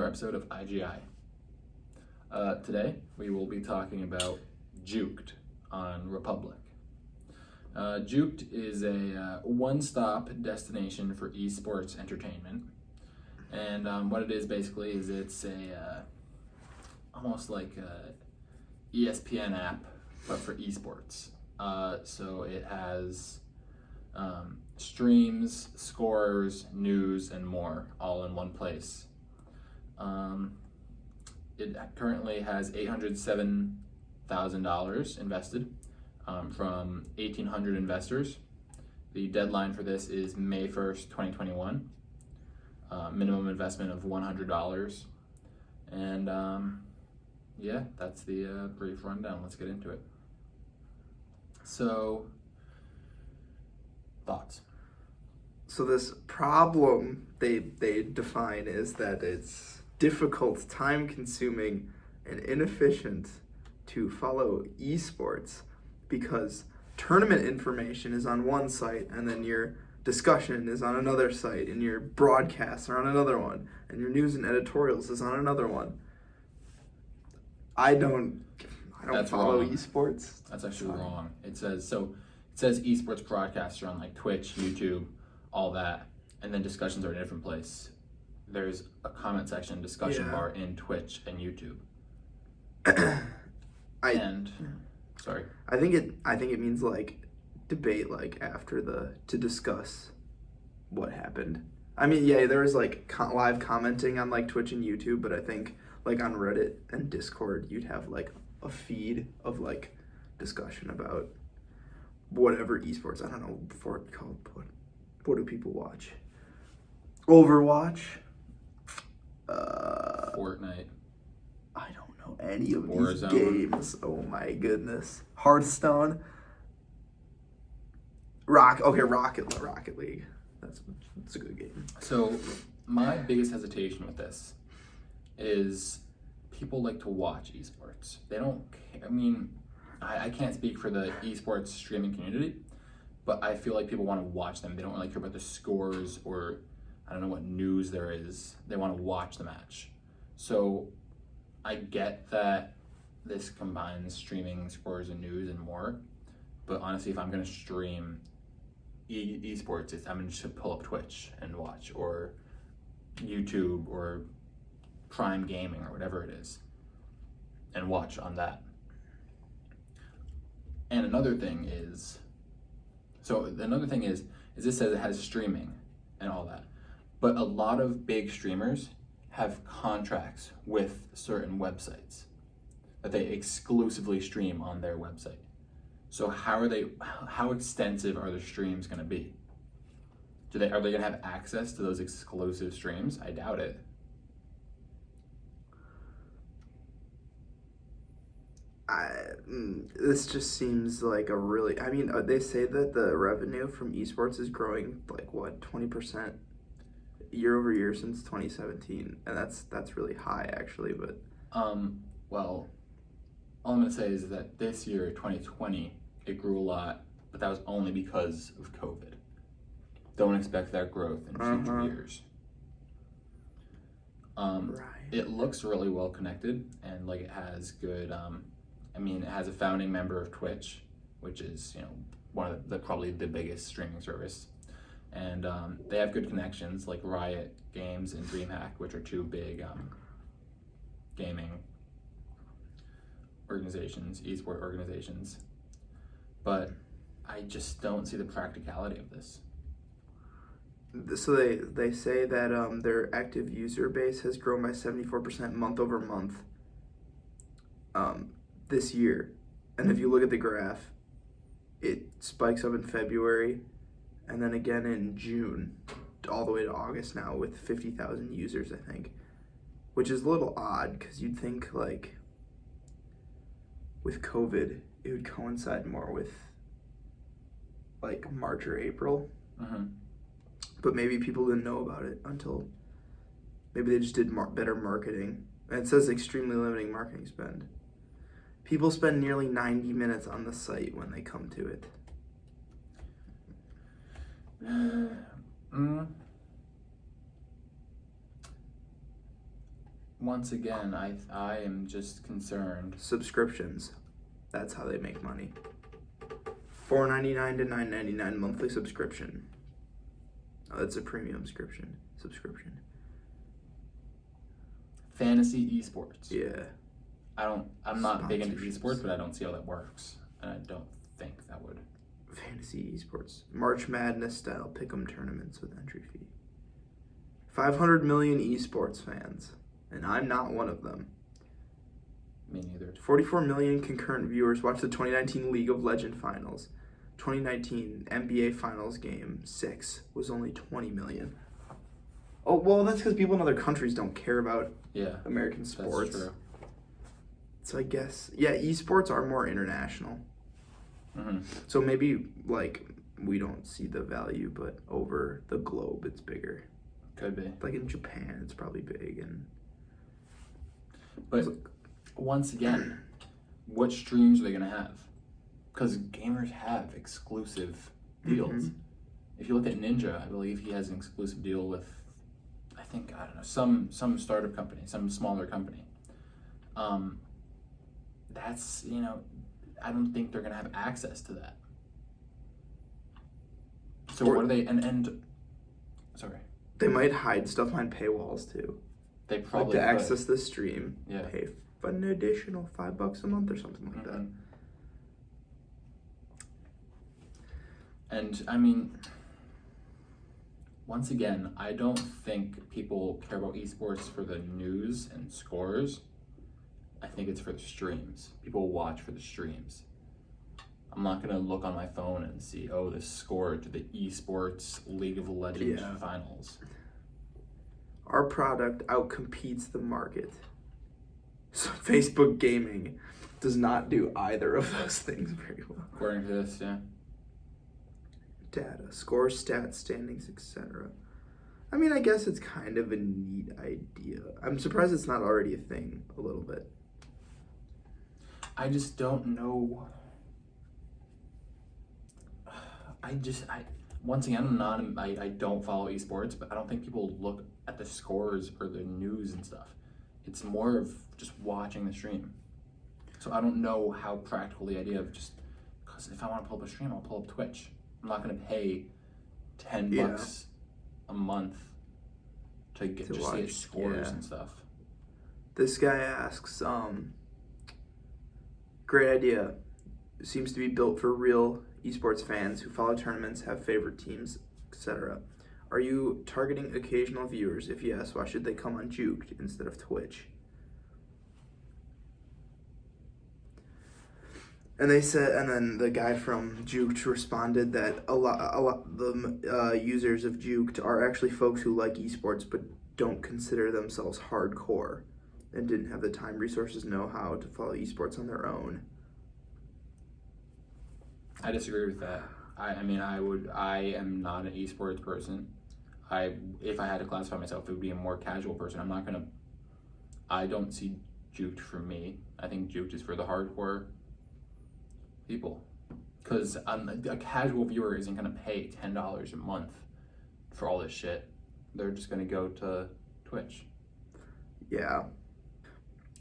episode of IGI. Today, we will be talking about Juked on Republic. Juked is a one-stop destination for esports entertainment. And what it is basically is it's a almost like a ESPN app, but for esports. So it has streams, scores, news, and more all in one place. It currently has $807,000 invested from 1,800 investors. The deadline for this is May 1st, 2021. Minimum investment of $100. And yeah, that's the brief rundown. Let's get into it. So, thoughts? So this problem they define is that it's difficult, time-consuming, and inefficient to follow esports because tournament information is on one site and then your discussion is on another site and your broadcasts are on another one and your news and editorials is on another one. I don't follow wrong. Esports. That's actually wrong. It says esports broadcasts are on like Twitch, YouTube, all that, and then discussions are in a different place. There's a comment section, discussion bar in Twitch and YouTube. Sorry. I think it means like debate, like after to discuss what happened. I mean, yeah, there was like live commenting on like Twitch and YouTube, but I think like on Reddit and Discord, you'd have like a feed of like discussion about whatever esports. I don't know before it called. What do people watch? Overwatch. Fortnite. I don't know any of Warzone. these games. Oh my goodness. Hearthstone. Rocket League. That's a good game. So my biggest hesitation with this is people like to watch esports. They don't care. I mean, I can't speak for the esports streaming community, but I feel like people want to watch them. They don't really care about the scores or I don't know what news there is. They want to watch the match. So I get that this combines streaming, scores, and news and more. But honestly, if I'm going to stream esports, I'm going to just pull up Twitch and watch, or YouTube, or Prime Gaming, or whatever it is, and watch on that. And another thing is this says it has streaming and all that. But a lot of big streamers have contracts with certain websites that they exclusively stream on their website. So how extensive are the streams going to be? Are they going to have access to those exclusive streams? I doubt it. This just seems like they say that the revenue from esports is growing like 20% year over year since 2017, and that's really high actually. But well, all I'm gonna say is that this year, 2020, it grew a lot, but that was only because of COVID. Don't expect that growth in future years. Right. It looks really well connected, and like it has good. It has a founding member of Twitch, which is one of probably the biggest streaming service. And they have good connections like Riot Games and DreamHack, which are two big gaming organizations, esport organizations. But I just don't see the practicality of this. So they say that their active user base has grown by 74% month over month this year. And if you look at the graph, it spikes up in February and then again in June, all the way to August now with 50,000 users, I think, which is a little odd because you'd think like with COVID, it would coincide more with like March or April. Mm-hmm. But maybe people didn't know about it until maybe they just did better marketing. And it says extremely limiting marketing spend. People spend nearly 90 minutes on the site when they come to it. once again, I am just concerned. Subscriptions. That's how they make money. $4.99 to $9.99 monthly subscription. Oh, that's a premium subscription. Fantasy esports. Yeah. I'm not big into esports, but I don't see how that works. And I don't think that would. Fantasy esports. March Madness style pick'em tournaments with entry fee. 500 million esports fans. And I'm not one of them. Me neither. 44 million concurrent viewers watched the 2019 League of Legends finals. 2019 NBA Finals Game 6 was only 20 million. Oh, well, that's because people in other countries don't care about American sports. That's true. So I guess, yeah, esports are more international. Mm-hmm. So maybe, like, we don't see the value, but over the globe, it's bigger. Could be. Like in Japan, it's probably big. But once again, what streams are they going to have? Because gamers have exclusive deals. Mm-hmm. If you look at Ninja, I believe he has an exclusive deal with, I don't know, some startup company, some smaller company. That's, I don't think they're going to have access to that. So what are they, sorry. They might hide stuff behind paywalls too. They probably like to access the stream, yeah. Pay an additional $5 a month or something like that. And I mean, once again, I don't think people care about esports for the news and scores. I think it's for the streams. People watch for the streams. I'm not gonna look on my phone and see, this score to the esports League of Legends finals. Our product outcompetes the market. So Facebook gaming does not do either of those things very well. According to this, yeah. Data, scores, stats, standings, etc. I mean, I guess it's kind of a neat idea. I'm surprised it's not already a thing a little bit. I just don't know. Once again, I don't follow esports, but I don't think people look at the scores or the news and stuff. It's more of just watching the stream. So I don't know how practical the idea of just, because if I want to pull up a stream, I'll pull up Twitch. I'm not going to pay $10 a month to see scores and stuff. This guy asks, great idea. Seems to be built for real esports fans who follow tournaments, have favorite teams, etc. Are you targeting occasional viewers? If yes, why should they come on Juked instead of Twitch? And they said, and then the guy from Juked responded that a lot the users of Juked are actually folks who like esports but don't consider themselves hardcore and didn't have the time, resources, know-how to follow esports on their own. I disagree with that. I am not an esports person. If I had to classify myself, it would be a more casual person. I don't see Juked for me. I think Juked is for the hardcore people. Because a casual viewer isn't going to pay $10 a month for all this shit. They're just going to go to Twitch. Yeah.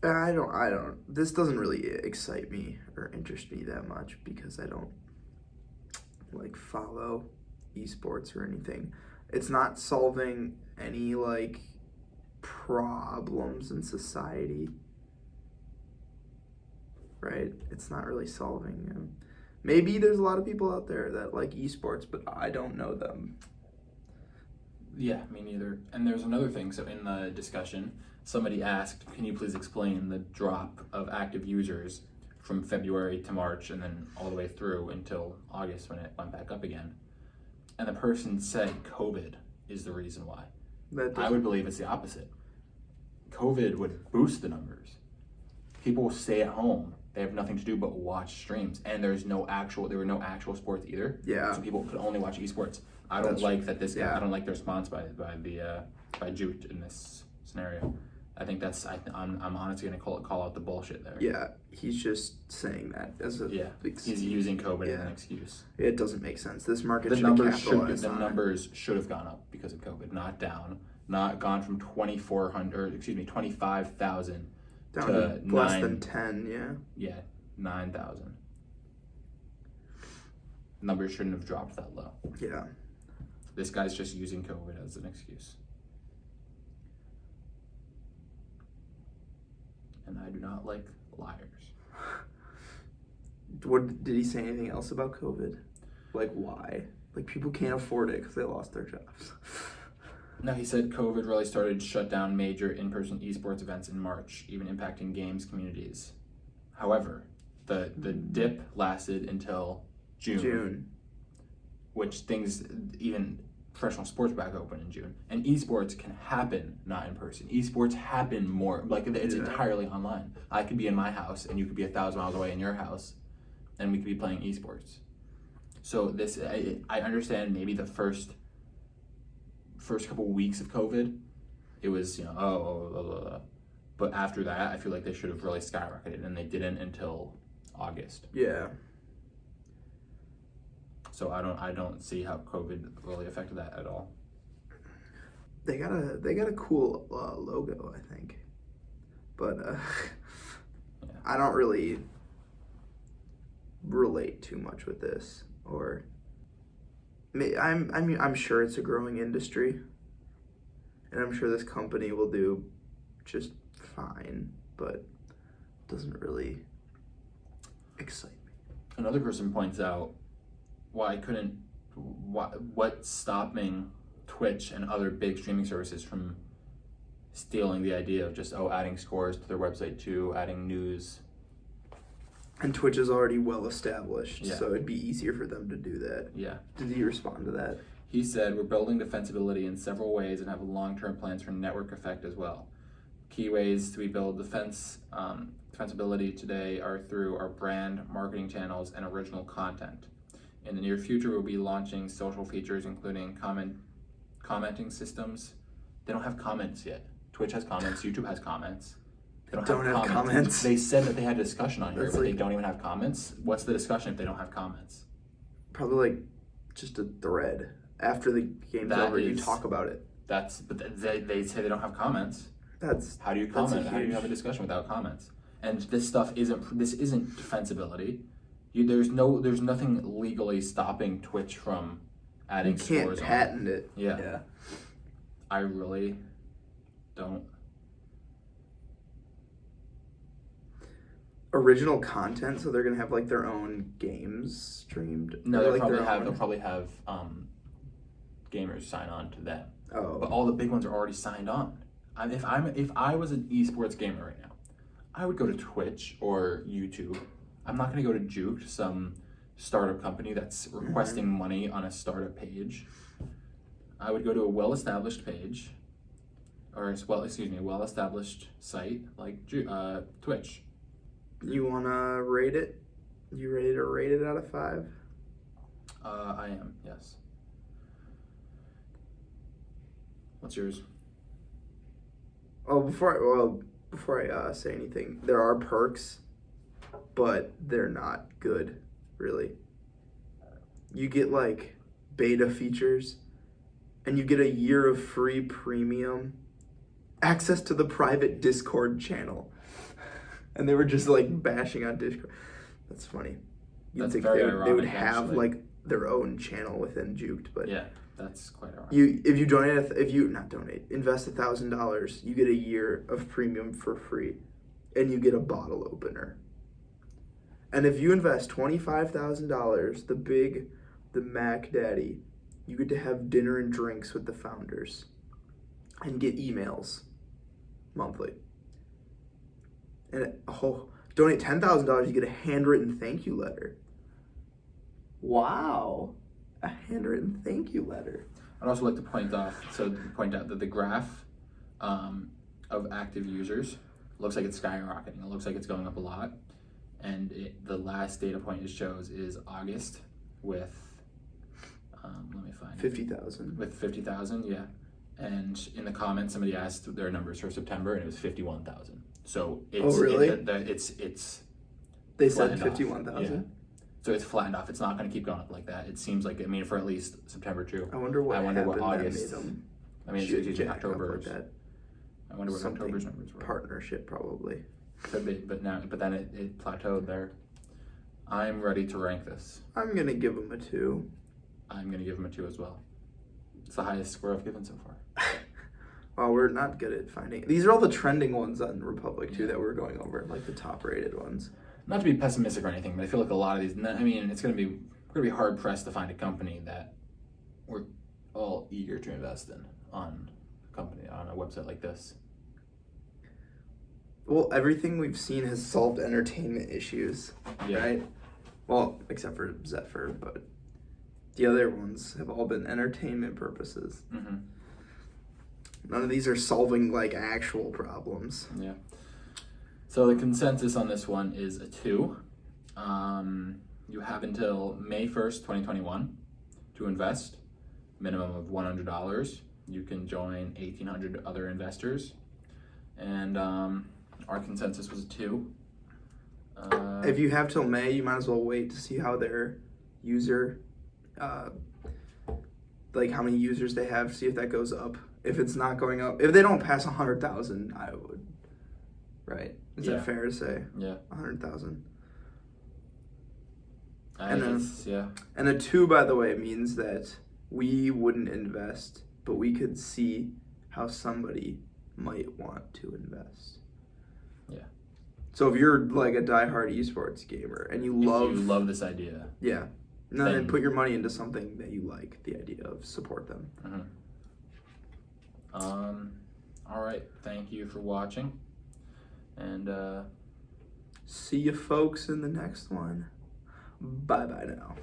I don't, this doesn't really excite me or interest me that much because I don't follow esports or anything. It's not solving any problems in society, right? It's not really solving them. Maybe there's a lot of people out there that like esports, but I don't know them. Yeah, me neither. And there's another thing. So in the discussion, somebody asked, can you please explain the drop of active users from February to March and then all the way through until August when it went back up again? And the person said COVID is the reason why. I would believe it's the opposite. COVID would boost the numbers. People will stay at home. They have nothing to do but watch streams. And there were no actual sports either. Yeah. So people could only watch esports. I don't like that I don't like the response by Juked in this scenario. I think I'm honestly going to call out the bullshit there. Yeah, he's just saying that as a he's using COVID as an excuse. It doesn't make sense. This market should have capitalized on it. The numbers should have gone up because of COVID, not down. not gone from 25,000 Down to to less than 10, yeah. 9,000. Numbers shouldn't have dropped that low. Yeah. This guy's just using COVID as an excuse. And I do not like liars. What did he say anything else about COVID? Like why? Like people can't afford it because they lost their jobs. No, he said COVID really started to shut down major in-person esports events in March, even impacting games communities. However, the dip lasted until June. Which things, even professional sports back open in June. And esports can happen not in person. Esports happen more, like it's entirely online. I could be in my house and you could be 1,000 miles away in your house and we could be playing esports. So this, I understand maybe the first couple weeks of COVID, it was, but after that, I feel like they should have really skyrocketed and they didn't until August. Yeah. So I don't see how COVID really affected that at all. They got a cool logo, I think, but I don't really relate too much with this. Or I'm sure it's a growing industry, and I'm sure this company will do just fine, but it doesn't really excite me. Another person points out what's stopping Twitch and other big streaming services from stealing the idea of just adding scores to their website too, adding news. And Twitch is already well established, Yeah. so it'd be easier for them to do that. Yeah. Did he respond to that? He said, "We're building defensibility in several ways and have long-term plans for network effect as well. Key ways to build defensibility today are through our brand, marketing channels, and original content. In the near future, we'll be launching social features, including commenting systems." They don't have comments yet. Twitch has comments, YouTube has comments. They don't have comments. They said that they had a discussion on here, but they don't even have comments. What's the discussion if they don't have comments? Probably like just a thread. After the game's over, you talk about it. But they say they don't have comments. How do you comment? How do you have a discussion without comments? And this isn't defensibility. There's nothing legally stopping Twitch from adding scores. You can't patent it. Yeah. I really don't. Original content, so they're gonna have like their own games streamed. No, they'll probably have gamers sign on to them. Oh. But all the big ones are already signed on. If I was an esports gamer right now, I would go to Twitch or YouTube. I'm not gonna go to Juked, some startup company that's requesting money on a startup page. I would go to a well-established page, a well-established site like Twitch. You wanna rate it? You ready to rate it out of 5? I am, yes. What's yours? Oh, before I say anything, there are perks, but they're not good, really. You get like beta features, and you get a year of free premium, access to the private Discord channel. And they were just like bashing on Discord. That's funny. That's very ironic. They would have like their own channel within Juked, but yeah, that's quite ironic. If you invest $1,000, you get a year of premium for free, and you get a bottle opener. And if you invest $25,000, the Mac Daddy, you get to have dinner and drinks with the founders, and get emails monthly. And donate $10,000, you get a handwritten thank you letter. Wow, a handwritten thank you letter. I'd also like to point out that the graph of active users looks like it's skyrocketing. It looks like it's going up a lot, and the last data point it shows is August with let me find 50,000. With 50,000, yeah. And in the comments, somebody asked their numbers for September, and it was 51,000. So it's really? They said 51,000. Yeah. So it's flattened off. It's not going to keep going up like that. It seems like, for at least September too. I wonder what August. that made them I mean, it's usually October's. Like that. I wonder what Something October's numbers were. Partnership, probably. Could be, but then it plateaued there. I'm ready to rank this. I'm going to give him a 2. I'm going to give him a 2 as well. It's the highest score I've given so far. Well, we're not good at finding. These are all the trending ones on Republic, too, that we're going over, like the top-rated ones. Not to be pessimistic or anything, but I feel like a lot of these. I mean, it's going to be hard pressed to find a company that we're all eager to invest in on a website like this. Well, everything we've seen has solved entertainment issues, right? Well, except for Zephyr, but the other ones have all been entertainment purposes. Mm-hmm. None of these are solving, like, actual problems. Yeah. So the consensus on this one is a 2. You have until May 1st, 2021 to invest, minimum of $100. You can join 1,800 other investors. And our consensus was a 2. If you have till May, you might as well wait to see how their user, like how many users they have, see if that goes up. If it's not going up, if they don't pass 100,000, I would. Right? Is that fair to say? Yeah. 100,000. Yeah. And a 2, by the way, means that we wouldn't invest, but we could see how somebody might want to invest. Yeah. So if you're like a diehard esports gamer and you love this idea, then put your money into something that you like, the idea of support them. Mm-hmm. All right. Thank you for watching, and see you folks in the next one. Bye bye now.